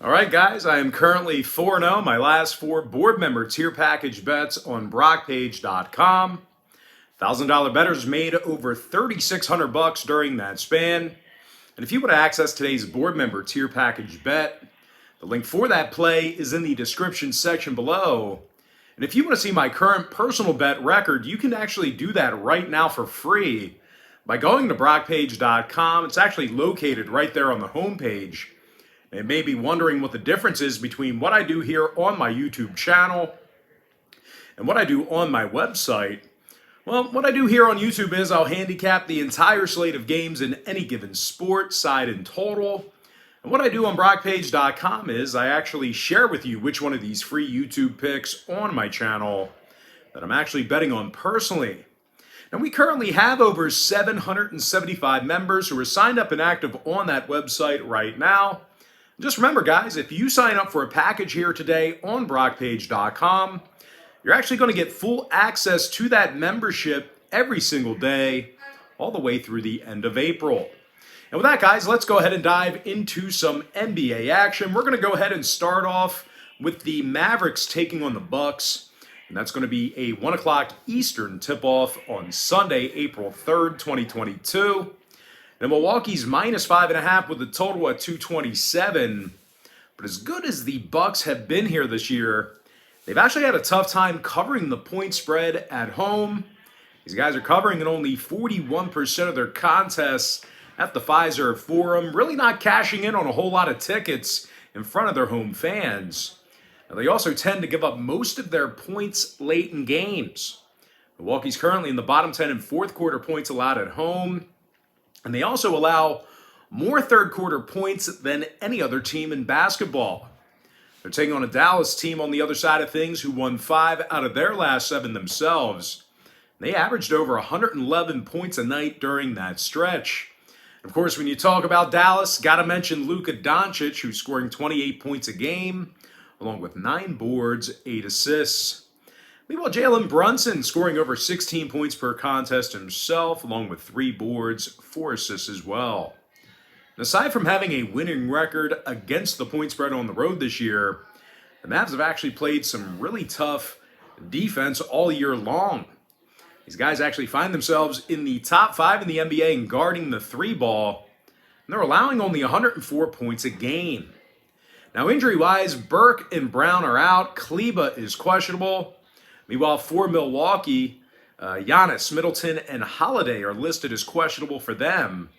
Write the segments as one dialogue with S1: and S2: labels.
S1: All right, guys, I am currently 4-0. My last four board member tier package bets on brockpage.com. $1,000 bettors made over $3,600 during that span. And if you want to access today's board member tier package bet, the link for that play is in the description section below. And if you want to see my current personal bet record, you can actually do that right now for free by going to brockpage.com. It's actually located right there on the homepage. And may be wondering what the difference is between what I do here on my YouTube channel and what I do on my website. Well, what I do here on YouTube is I'll handicap the entire slate of games in any given sport, side and total. And what I do on brockpage.com is I actually share with you which one of these free YouTube picks on my channel that I'm actually betting on personally. And we currently have over 775 members who are signed up and active on that website right now. Just remember, guys, if you sign up for a package here today on brockpage.com, you're actually going to get full access to that membership every single day, all the way through the end of April. And with that, guys, let's go ahead and dive into some NBA action. We're going to go ahead and start off with the Mavericks taking on the Bucks. And that's going to be a 1 o'clock Eastern tip-off on Sunday, April 3rd, 2022. And Milwaukee's -5.5 with a total at 227. But as good as the Bucks have been here this year, they've actually had a tough time covering the point spread at home. These guys are covering in only 41% of their contests at the Pfizer Forum, really not cashing in on a whole lot of tickets in front of their home fans. Now, they also tend to give up most of their points late in games. Milwaukee's currently in the bottom 10 in fourth quarter points allowed at home. And they also allow more third quarter points than any other team in basketball. They're taking on a Dallas team on the other side of things who won 5 out of their last 7 themselves. They averaged over 111 points a night during that stretch. Of course, when you talk about Dallas, got to mention Luka Doncic, who's scoring 28 points a game, along with 9 boards, 8 assists. Meanwhile, Jalen Brunson scoring over 16 points per contest himself, along with 3 boards, 4 assists as well. And aside from having a winning record against the point spread on the road this year, the Mavs have actually played some really tough defense all year long. These guys actually find themselves in the top 5 in the NBA in guarding the 3 ball, and they're allowing only 104 points a game. Now, injury-wise, Burke and Brown are out. Kleba is questionable. Meanwhile, for Milwaukee, Giannis, Middleton, and Holiday are listed as questionable for them.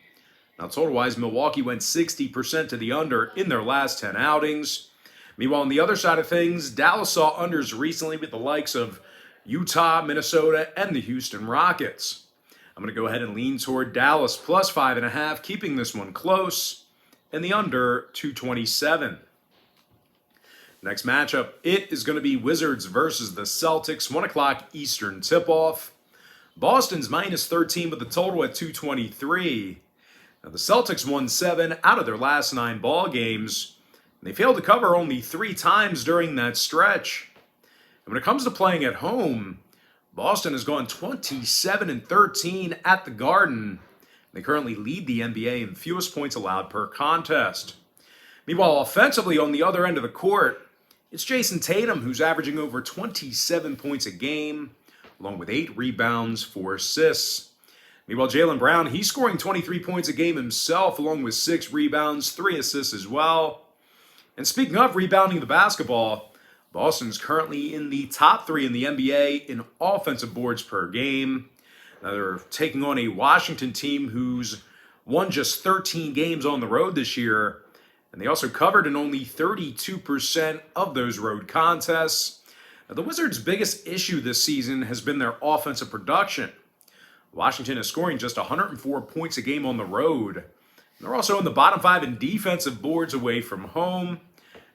S1: Now, total-wise, Milwaukee went 60% to the under in their last 10 outings. Meanwhile, on the other side of things, Dallas saw unders recently with the likes of Utah, Minnesota, and the Houston Rockets. I'm going to go ahead and lean toward Dallas plus 5.5, keeping this one close, and the under 227. Next matchup, it is going to be Wizards versus the Celtics, 1 o'clock Eastern tip-off. Boston's -13 with the total at 223. Now, the Celtics won 7 out of their last 9 ball games. And they failed to cover only 3 times during that stretch. And when it comes to playing at home, Boston has gone 27-13 at the Garden. They currently lead the NBA in fewest points allowed per contest. Meanwhile, offensively on the other end of the court, it's Jason Tatum, who's averaging over 27 points a game, along with 8 rebounds, 4 assists. Meanwhile, Jaylen Brown, he's scoring 23 points a game himself, along with 6 rebounds, 3 assists as well. And speaking of rebounding the basketball, Boston's currently in the top 3 in the NBA in offensive boards per game. Now, they're taking on a Washington team who's won just 13 games on the road this year. And they also covered in only 32% of those road contests. Now, the Wizards' biggest issue this season has been their offensive production. Washington is scoring just 104 points a game on the road. And they're also in the bottom 5 in defensive boards away from home.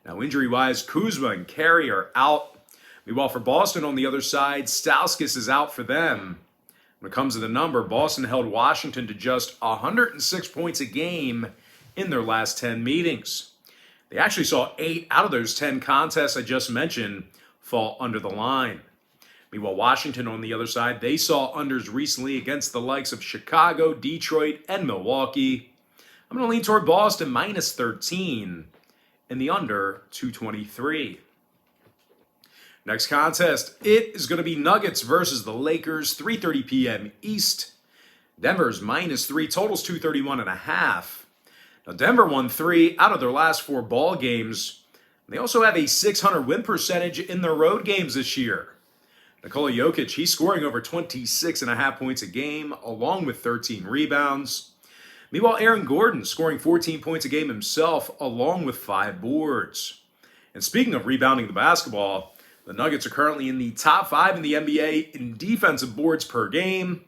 S1: Now, injury-wise, Kuzma and Carey are out. Meanwhile, for Boston on the other side, Stauskas is out for them. When it comes to the number, Boston held Washington to just 106 points a game in their last 10 meetings. They actually saw 8 out of those 10 contests I just mentioned fall under the line. Meanwhile, Washington on the other side, they saw unders recently against the likes of Chicago, Detroit, and Milwaukee. I'm going to lean toward Boston -13 and the under 223. Next contest, it is going to be Nuggets versus the Lakers, 3:30 p.m. East. Denver's -3, totals 231.5. Now, Denver won 3 out of their last 4 ball games. They also have a .600 win percentage in their road games this year. Nikola Jokic, he's scoring over 26.5 points a game, along with 13 rebounds. Meanwhile, Aaron Gordon scoring 14 points a game himself, along with 5 boards. And speaking of rebounding the basketball, the Nuggets are currently in the top 5 in the NBA in defensive boards per game.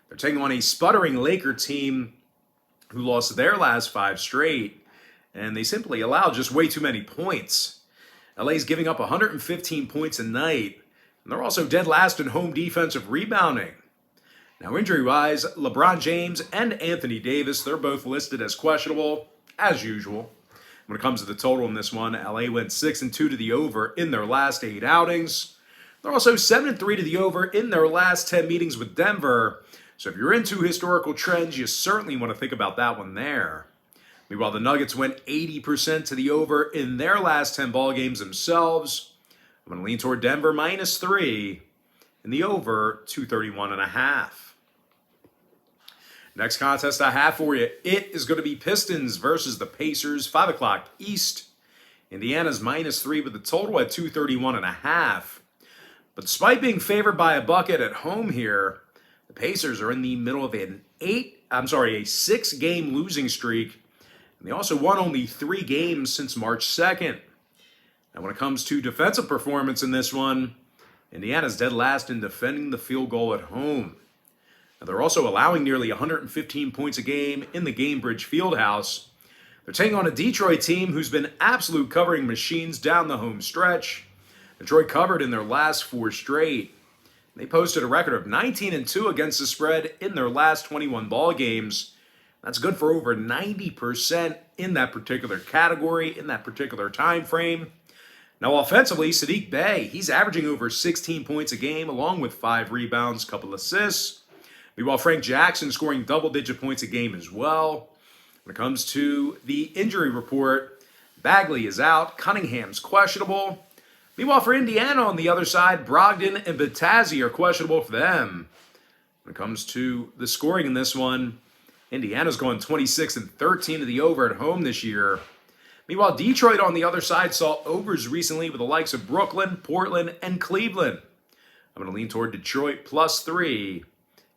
S1: They're taking on a sputtering Laker team who lost their last 5 straight, and they simply allowed just way too many points. LA's giving up 115 points a night, and they're also dead last in home defensive rebounding. Now, injury-wise, LeBron James and Anthony Davis, they're both listed as questionable, as usual. When it comes to the total in this one, LA went 6-2 to the over in their last 8 outings. They're also 7-3 to the over in their last 10 meetings with Denver. So if you're into historical trends, you certainly want to think about that one there. Meanwhile, the Nuggets went 80% to the over in their last 10 ball games themselves. I'm going to lean toward Denver -3 and the over 231.5. Next contest I have for you, it is going to be Pistons versus the Pacers, 5 o'clock East. Indiana's -3 with the total at 231.5. But despite being favored by a bucket at home here, the Pacers are in the middle of a 6-game losing streak. And they also won only 3 games since March 2nd. Now when it comes to defensive performance in this one, Indiana's dead last in defending the field goal at home. Now, they're also allowing nearly 115 points a game in the Gainbridge Fieldhouse. They're taking on a Detroit team who's been absolute covering machines down the home stretch. Detroit covered in their last 4 straight. They posted a record of 19-2 against the spread in their last 21 ball games. That's good for over 90% in that particular category, in that particular time frame. Now offensively, Saddiq Bey, he's averaging over 16 points a game, along with 5 rebounds, couple assists. Meanwhile, Frank Jackson scoring double-digit points a game as well. When it comes to the injury report, Bagley is out, Cunningham's questionable. Meanwhile, for Indiana on the other side, Brogdon and Batazzi are questionable for them. When it comes to the scoring in this one, Indiana's going 26-13 to the over at home this year. Meanwhile, Detroit on the other side saw overs recently with the likes of Brooklyn, Portland, and Cleveland. I'm going to lean toward Detroit +3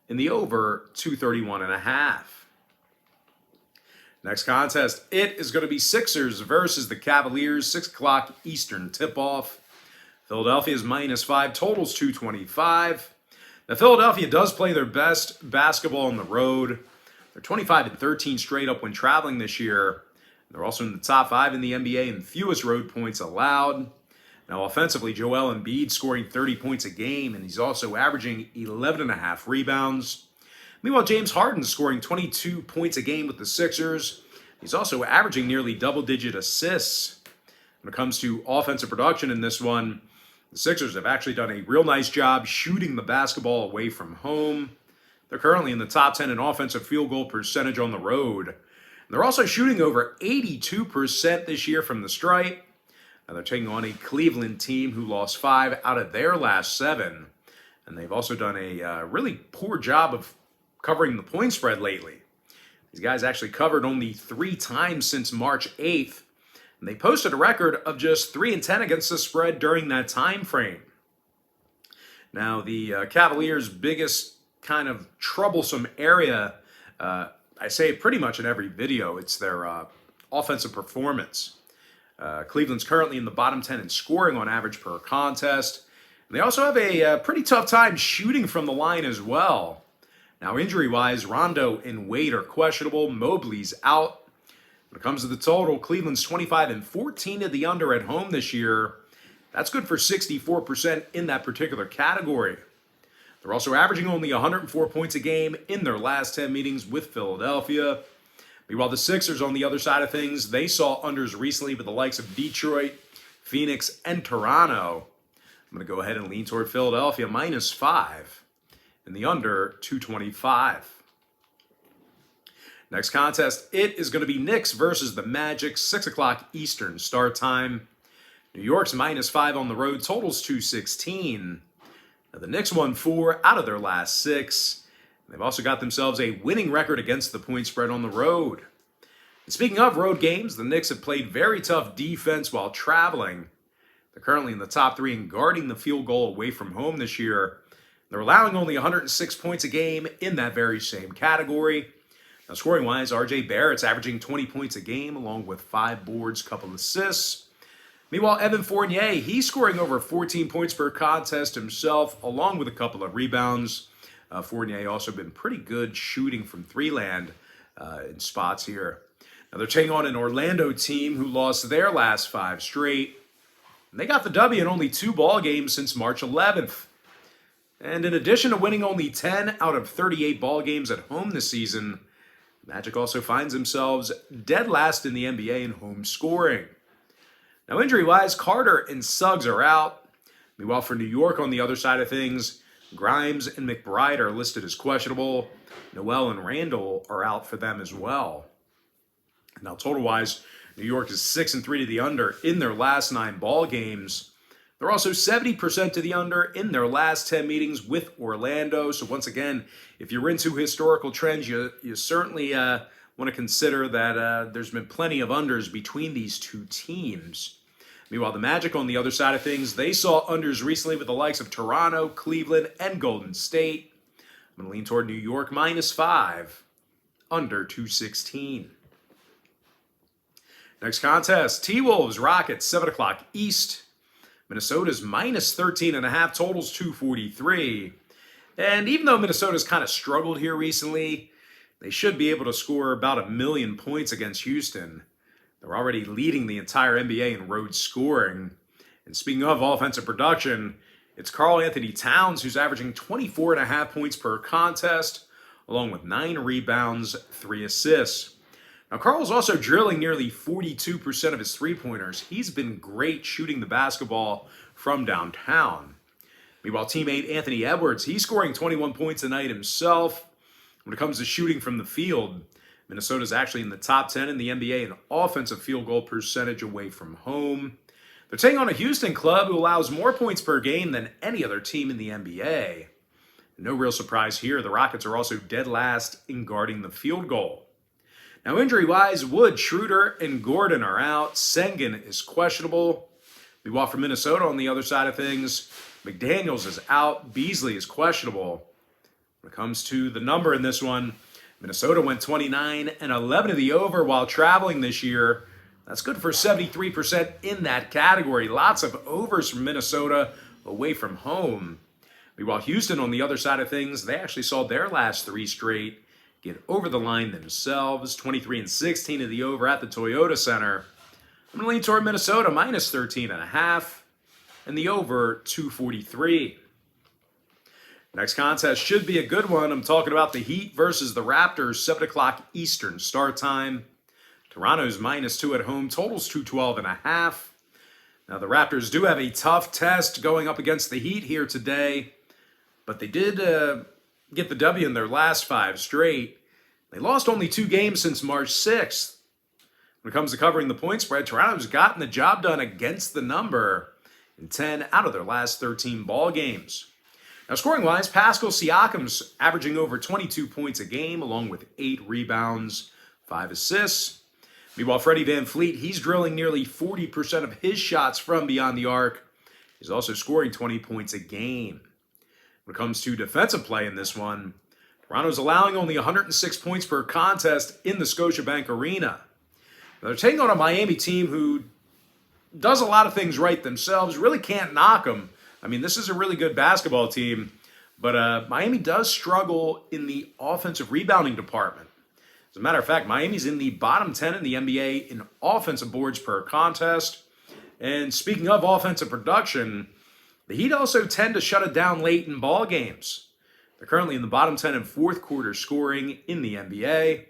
S1: in the over 231.5. Next contest, it is going to be Sixers versus the Cavaliers, 6 o'clock Eastern tip-off. Philadelphia's -5, totals 225. Now, Philadelphia does play their best basketball on the road. They're 25-13 straight up when traveling this year. They're also in the top 5 in the NBA in fewest road points allowed. Now, offensively, Joel Embiid scoring 30 points a game, and he's also averaging 11.5 rebounds. Meanwhile, James Harden scoring 22 points a game with the Sixers. He's also averaging nearly double-digit assists. When it comes to offensive production in this one, the Sixers have actually done a real nice job shooting the basketball away from home. They're currently in the top 10 in offensive field goal percentage on the road. They're also shooting over 82% this year from the stripe. Now they're taking on a Cleveland team who lost 5 out of their last 7. And they've also done a really poor job of covering the point spread lately. These guys actually covered only 3 times since March 8th. And they posted a record of just 3-10 against the spread during that time frame. Now the Cavaliers' biggest kind of troublesome area, I say it pretty much in every video, it's their offensive performance. Cleveland's currently in the bottom 10 in scoring on average per contest. And they also have a pretty tough time shooting from the line as well. Now, injury-wise, Rondo and Wade are questionable. Mobley's out. When it comes to the total, Cleveland's 25-14 to the under at home this year. That's good for 64% in that particular category. They're also averaging only 104 points a game in their last 10 meetings with Philadelphia. Meanwhile, the Sixers on the other side of things, they saw unders recently with the likes of Detroit, Phoenix, and Toronto. I'm going to go ahead and lean toward Philadelphia -5 and the under 225. Next contest, it is going to be Knicks versus the Magic, 6 o'clock Eastern start time. New York's -5 on the road, totals 216. Now, the Knicks won 4 out of their last 6. They've also got themselves a winning record against the point spread on the road. And speaking of road games, the Knicks have played very tough defense while traveling. They're currently in the top 3 in guarding the field goal away from home this year. They're allowing only 106 points a game in that very same category. Now, scoring-wise, R.J. Barrett's averaging 20 points a game, along with 5 boards, couple assists. Meanwhile, Evan Fournier, he's scoring over 14 points per contest himself, along with a couple of rebounds. Fournier also been pretty good shooting from three-land in spots here. Now, they're taking on an Orlando team who lost their last 5 straight. And they got the W in only 2 ball games since March 11th. And in addition to winning only 10 out of 38 ball games at home this season, Magic also finds themselves dead last in the NBA in home scoring. Now, injury-wise, Carter and Suggs are out. Meanwhile, for New York on the other side of things, Grimes and McBride are listed as questionable. Noel and Randall are out for them as well. Now, total-wise, New York is 6-3 to the under in their last 9 ball games. They're also 70% to the under in their last 10 meetings with Orlando. So once again, if you're into historical trends, you certainly want to consider that there's been plenty of unders between these two teams. Meanwhile, the Magic on the other side of things, they saw unders recently with the likes of Toronto, Cleveland, and Golden State. I'm going to lean toward New York -5, under 216. Next contest, T-Wolves, Rockets, 7 o'clock East. Minnesota's -13.5, totals 243. And even though Minnesota's kind of struggled here recently, they should be able to score about 1 million points against Houston. They're already leading the entire NBA in road scoring. And speaking of offensive production, it's Karl Anthony Towns who's averaging 24.5 points per contest, along with 9 rebounds, 3 assists. Now, Karl's also drilling nearly 42% of his three-pointers. He's been great shooting the basketball from downtown. Meanwhile, teammate Anthony Edwards, he's scoring 21 points a night himself. When it comes to shooting from the field, Minnesota's actually in the top 10 in the NBA in offensive field goal percentage away from home. They're taking on a Houston club who allows more points per game than any other team in the NBA. No real surprise here, the Rockets are also dead last in guarding the field goal. Now, injury-wise, Wood, Schroeder, and Gordon are out. Sengun is questionable. Meanwhile, for Minnesota on the other side of things, McDaniels is out. Beasley is questionable. When it comes to the number in this one, Minnesota went 29-11 to the over while traveling this year. That's good for 73% in that category. Lots of overs from Minnesota away from home. Meanwhile, Houston on the other side of things, they actually saw their last 3 straight get over the line themselves, 23-16 to the over at the Toyota Center. I'm going to lean toward Minnesota, -13.5, and the over 243. Next contest should be a good one. I'm talking about the Heat versus the Raptors, 7 o'clock Eastern start time. Toronto's -2 at home, totals 212.5. Now, the Raptors do have a tough test going up against the Heat here today, but they did get the W in their last 5 straight. They lost only 2 games since March 6th. When it comes to covering the point spread, Toronto's gotten the job done against the number in 10 out of their last 13 ball games. Now, scoring-wise, Pascal Siakam's averaging over 22 points a game, along with 8 rebounds, 5 assists. Meanwhile, Freddie VanVleet, he's drilling nearly 40% of his shots from beyond the arc. He's also scoring 20 points a game. When it comes to defensive play in this one, Toronto's allowing only 106 points per contest in the Scotiabank Arena. Now, they're taking on a Miami team who does a lot of things right themselves. Really can't knock them. I mean, this is a really good basketball team, but Miami does struggle in the offensive rebounding department. As a matter of fact, Miami's in the bottom 10 in the NBA in offensive boards per contest. And speaking of offensive production, the Heat also tend to shut it down late in ball games. They're currently in the bottom 10 in fourth quarter scoring in the NBA.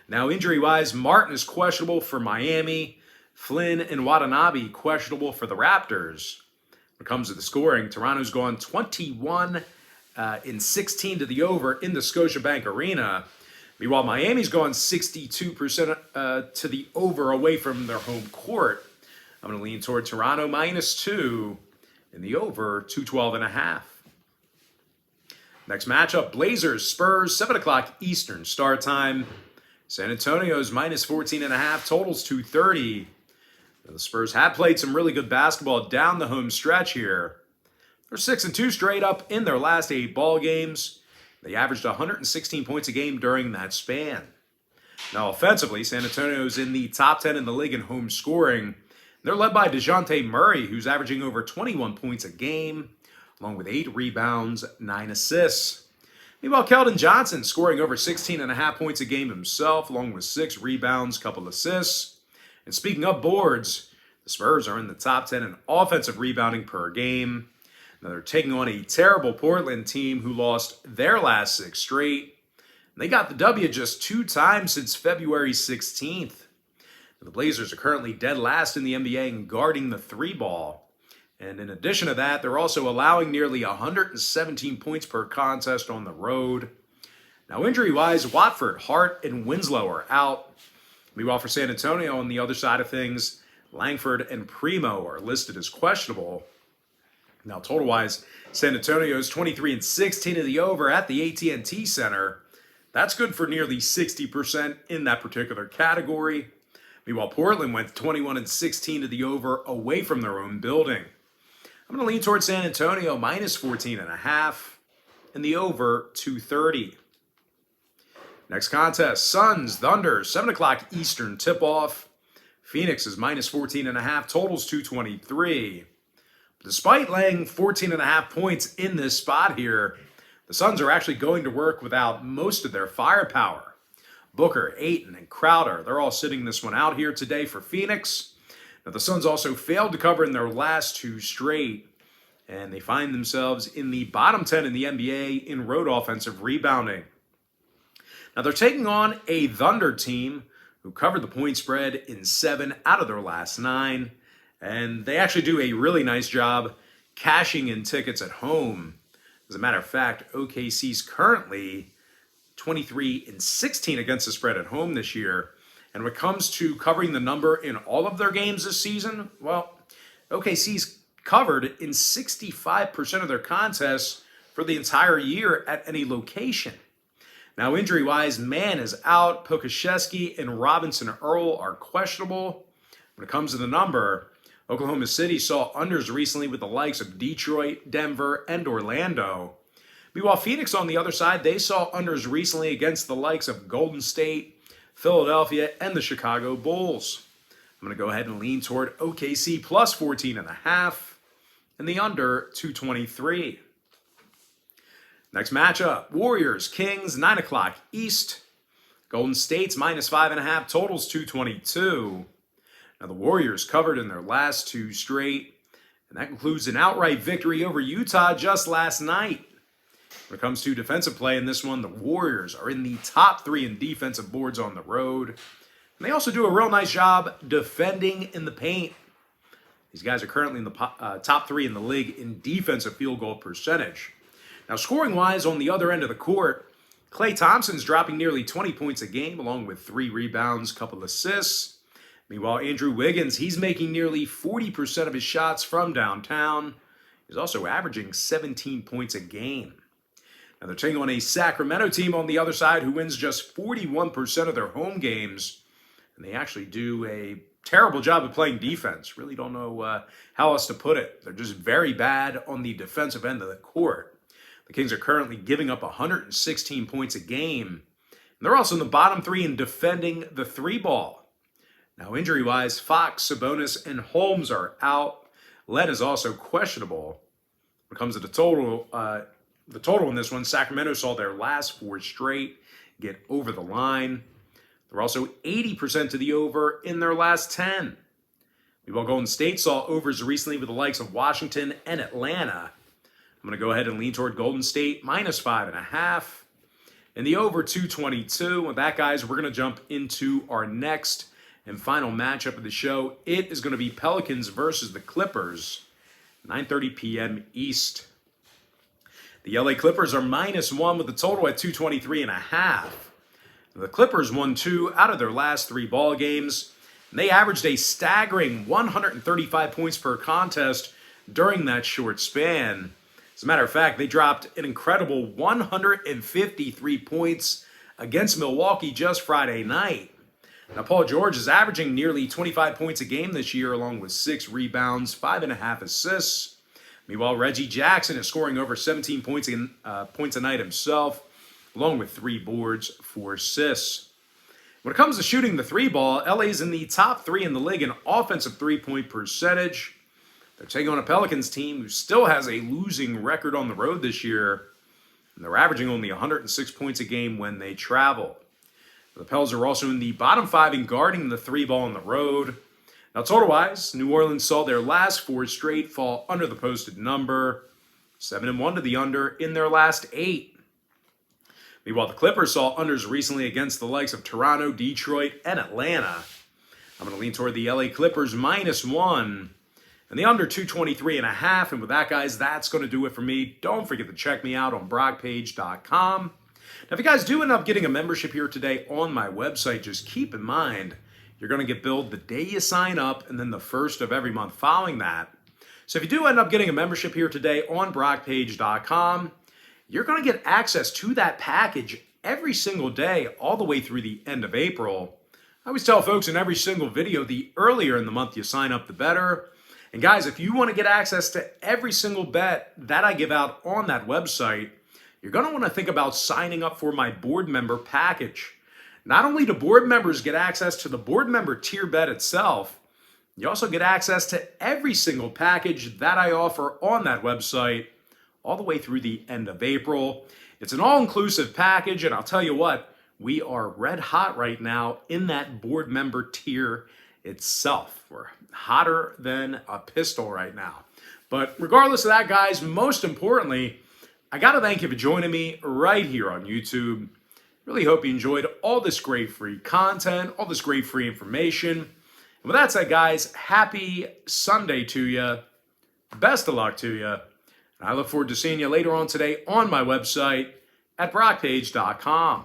S1: Now, injury-wise, Martin is questionable for Miami. Flynn and Watanabe questionable for the Raptors. When it comes to the scoring, Toronto's gone 21-16 to the over in the Scotiabank Arena. Meanwhile, Miami's gone 62% to the over away from their home court. I'm going to lean toward Toronto -2 in the over 212.5. Next matchup, Blazers, Spurs, 7 o'clock Eastern start time. San Antonio's -14.5, totals 230. Now, the Spurs have played some really good basketball down the home stretch here. They're 6-2 straight up in their last 8 ball games. They averaged 116 points a game during that span. Now, offensively, San Antonio's in the top 10 in the league in home scoring. They're led by DeJounte Murray, who's averaging over 21 points a game, along with 8 rebounds, 9 assists. Meanwhile, Keldon Johnson scoring over 16.5 points a game himself, along with 6 rebounds, couple assists. And speaking of boards, the Spurs are in the top 10 in offensive rebounding per game. Now they're taking on a terrible Portland team who lost their last 6 straight. They got the W just 2 times since February 16th. The Blazers are currently dead last in the NBA in guarding the 3 ball. And in addition to that, they're also allowing nearly 117 points per contest on the road. Now injury-wise, Watford, Hart, and Winslow are out. Meanwhile, for San Antonio on the other side of things, Langford and Primo are listed as questionable. Now, total-wise, San Antonio's 23-16 to the over at the AT&T Center. That's good for nearly 60% in that particular category. Meanwhile, Portland went 21-16 to the over away from their own building. I'm going to lean towards San Antonio -14.5 and the over 230. Next contest, Suns, Thunder, 7 o'clock Eastern tip-off. Phoenix is -14.5, totals 223. Despite laying 14.5 points in this spot here, the Suns are actually going to work without most of their firepower. Booker, Ayton, and Crowder, they're all sitting this one out here today for Phoenix. Now, the Suns also failed to cover in their last 2 straight, and they find themselves in the bottom 10 in the NBA in road offensive rebounding. Now, they're taking on a Thunder team who covered the point spread in 7 out of their last 9. And they actually do a really nice job cashing in tickets at home. As a matter of fact, OKC's currently 23-16 against the spread at home this year. And when it comes to covering the number in all of their games this season, well, OKC's covered in 65% of their contests for the entire year at any location. Now, injury-wise, Mann is out. Pokashevsky and Robinson Earl are questionable. When it comes to the number, Oklahoma City saw unders recently with the likes of Detroit, Denver, and Orlando. Meanwhile, Phoenix on the other side, they saw unders recently against the likes of Golden State, Philadelphia, and the Chicago Bulls. I'm going to go ahead and lean toward OKC +14.5 and the under 223. Next matchup, Warriors, Kings, 9 o'clock East. Golden State's -5.5, totals 222. Now, the Warriors covered in their last 2 straight, and that includes an outright victory over Utah just last night. When it comes to defensive play in this one, the Warriors are in the top 3 in defensive boards on the road. And they also do a real nice job defending in the paint. These guys are currently in the top 3 in the league in defensive field goal percentage. Now, scoring-wise, on the other end of the court, Klay Thompson's dropping nearly 20 points a game, along with 3 rebounds, couple assists. Meanwhile, Andrew Wiggins, he's making nearly 40% of his shots from downtown. He's also averaging 17 points a game. Now, they're taking on a Sacramento team on the other side who wins just 41% of their home games. And they actually do a terrible job of playing defense. Really don't know how else to put it. They're just very bad on the defensive end of the court. The Kings are currently giving up 116 points a game. And they're also in the bottom 3 in defending the 3 ball. Now, injury-wise, Fox, Sabonis, and Holmes are out. Len is also questionable. When it comes to the total in this one, Sacramento saw their last 4 straight get over the line. They're also 80% to the over in their last 10. Meanwhile, Golden State saw overs recently with the likes of Washington and Atlanta. I'm going to go ahead and lean toward Golden State -5.5 and the over 222. With that, guys, we're going to jump into our next and final matchup of the show. It is going to be Pelicans versus the Clippers, 9:30 p.m. East. The LA Clippers are -1 with the total at 223.5. The Clippers won 2 out of their last 3 ball games, and they averaged a staggering 135 points per contest during that short span. As a matter of fact, they dropped an incredible 153 points against Milwaukee just Friday night. Now, Paul George is averaging nearly 25 points a game this year, along with 6 rebounds, 5.5 assists. Meanwhile, Reggie Jackson is scoring over 17 points a night himself, along with 3 boards, 4 assists. When it comes to shooting the 3 ball, LA's in the top 3 in the league in offensive 3-point percentage. They're taking on a Pelicans team who still has a losing record on the road this year, and they're averaging only 106 points a game when they travel. The Pels are also in the bottom 5 in guarding the 3 ball on the road. Now, total-wise, New Orleans saw their last 4 straight fall under the posted number, 7-1 to the under in their last 8. Meanwhile, the Clippers saw unders recently against the likes of Toronto, Detroit, and Atlanta. I'm going to lean toward the LA Clippers -1 and the under 223.5. And with that, guys, that's going to do it for me. Don't forget to check me out on BrockPage.com. Now, if you guys do end up getting a membership here today on my website, just keep in mind you're going to get billed the day you sign up and then the first of every month following that. So if you do end up getting a membership here today on BrockPage.com, you're going to get access to that package every single day all the way through the end of April. I always tell folks in every single video, the earlier in the month you sign up, the better. And guys, if you want to get access to every single bet that I give out on that website, you're going to want to think about signing up for my board member package. Not only do board members get access to the board member tier bet itself, you also get access to every single package that I offer on that website all the way through the end of April. It's an all-inclusive package, and I'll tell you what, we are red hot right now in that board member tier itself. We're hotter than a pistol right now. But regardless of that, guys, most importantly, I got to thank you for joining me right here on YouTube. Really hope you enjoyed all this great free content, all this great free information. And with that said, guys, happy Sunday to you. Best of luck to you. And I look forward to seeing you later on today on my website at BrockPage.com.